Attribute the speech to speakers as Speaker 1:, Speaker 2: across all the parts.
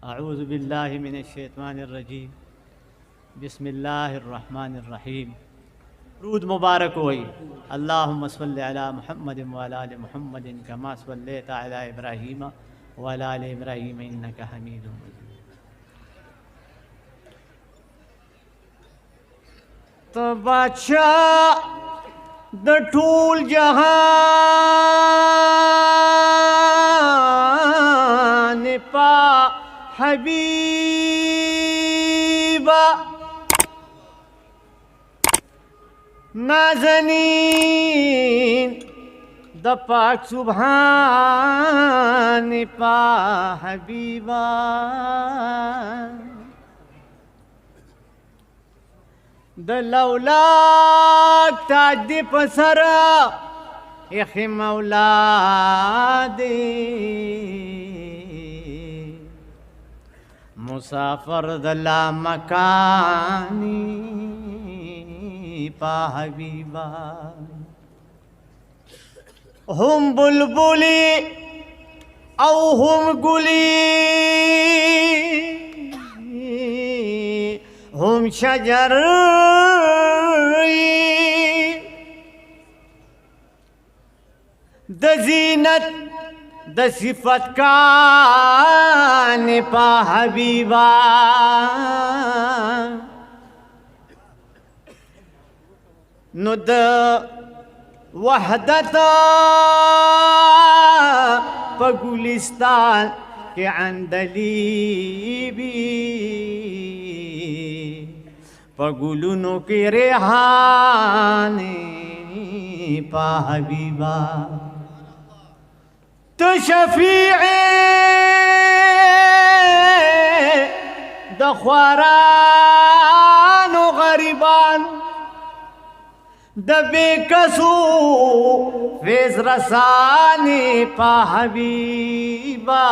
Speaker 1: अऊज़ु बिल्लाहि मिनश्शैतानिर्रजीम बिस्मिल्लाहिर्रहमानिर्रहीम। रूद मुबारक होई। अल्लाहुम्मा सल्लि अला मुहम्मदिन व अला आलि मुहम्मदिन कमा सल्लैता अला इब्राहीम व अला आलि इब्राहीम इन्नका हमीदुम मजीद। तो बादशाह द ठूल जहान पा हबीबा नाज़नीन द पाक सुभान पा हबीबा द लौलाक ताज दे पसर एखे मौलादे मुसाफर दला मकानी पा हबीबा हम बुलबुली औ हम गुली हम शजर द ज़ीनत द सिफत का निपा हबीबा नु द वहदत पगुलिस्तान के अंदलीबी पगुलुनो के रेहाने पा हबीबा तो शफीए द ख्वारान व गरीबान द बेकसू फेज रसाने पा हबीबा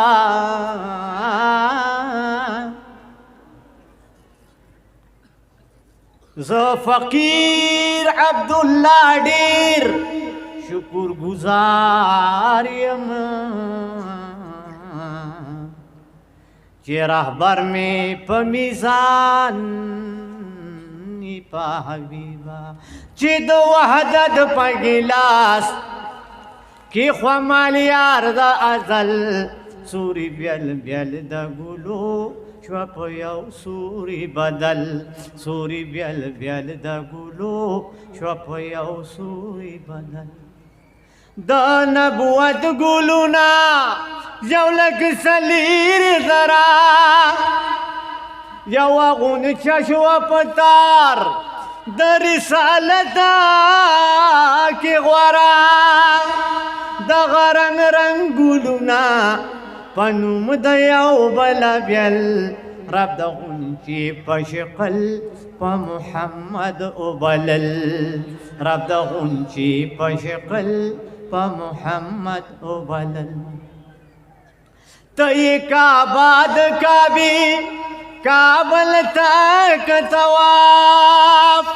Speaker 1: ज़ फ़कीर अब्दुल्ला डेर शुक्र गुजारियम चेराहबर में पमीज़ान पा हबीबा चिद वहदत पगिलास की ख्वामालियार द अजल सूरी ब्यल ब्यल द गुलो श्वपयौ सूरी बदल सूरी ब्यल ब्यल द गुलो श्वपयौ सूरी बदल द नबुवत गुलुना जौलक सलीर जरा यवागुन चशव पतार द रिसालता के ग्वरा द गरंग रंगुलुना पनुम दयाव बला ब्यल रब द गुंची पशकल प मुहम्मद उबलल रब द गुंची पशकल प मुहम्मद उबलल तो ये काबाद काबी काबल तक तवाफ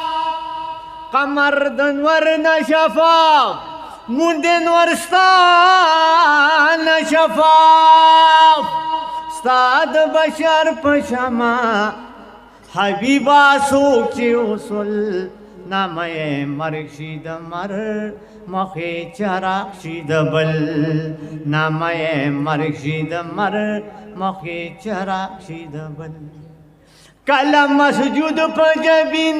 Speaker 1: कमर दनवर नशफाफ मुंदन वरस्तान शफाफ स्ताद बशर पशमा हबीबा सोची उसल नामये मर्शिद मर मखे चराक्षिद बल नामये मर्शिद मर मखे चराक्षिद बल कला मसजूद पजबिन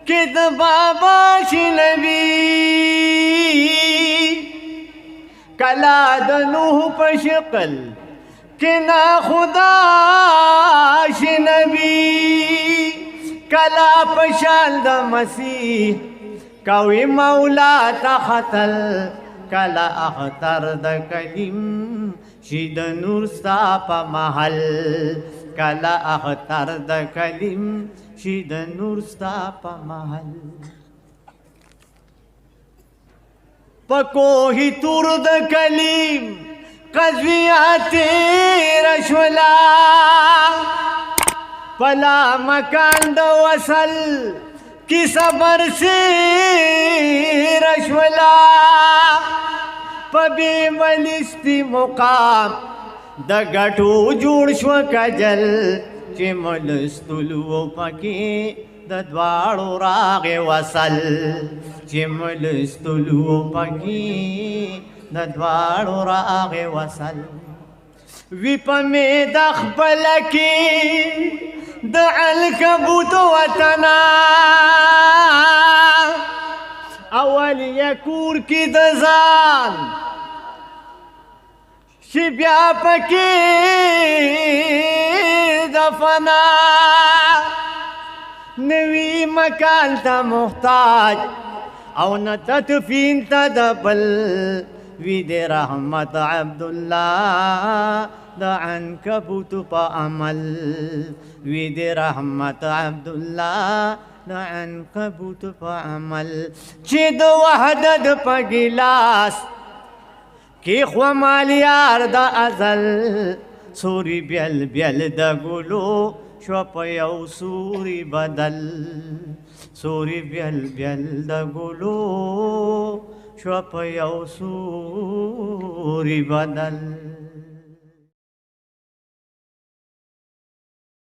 Speaker 1: किद बाबा शिनबी कला दनूह पशकल के ना खुदा शिनबी कला पशाल द मसीह कवी मौला तखतल कला अख्तर द कलीम शिद नूर साप महल कला अख्तर द कलीम शिद नूर साप महल पको ही तुर्द कलीम कज़वियाते रशवला पला मकान द वसल की सबर से रशवला पबे मलिस्ती मुकाम د ګټو جوړ شو کجل چې ملستلو پکې د دواړو راغې وصل چې ملستلو پکې د دواړو راغې وصل وی په مې د خپل کې د عنکبوت وطنا اول یکور کې د ځان چې بیا پکې د فنا نوی مکان ته محتاج او نه تدفین ته د بل وی د رحمت عبدالله د عنکبوت په عمل وی د رحمت عبدالله د عنکبوت په عمل چې د وحدت په ګلاس کې خو مالیار د ازل سوري بیل بیل د ګلو شو په یو سوري بدل سوري بیل بیل د ګلو شو په یو سوري بدل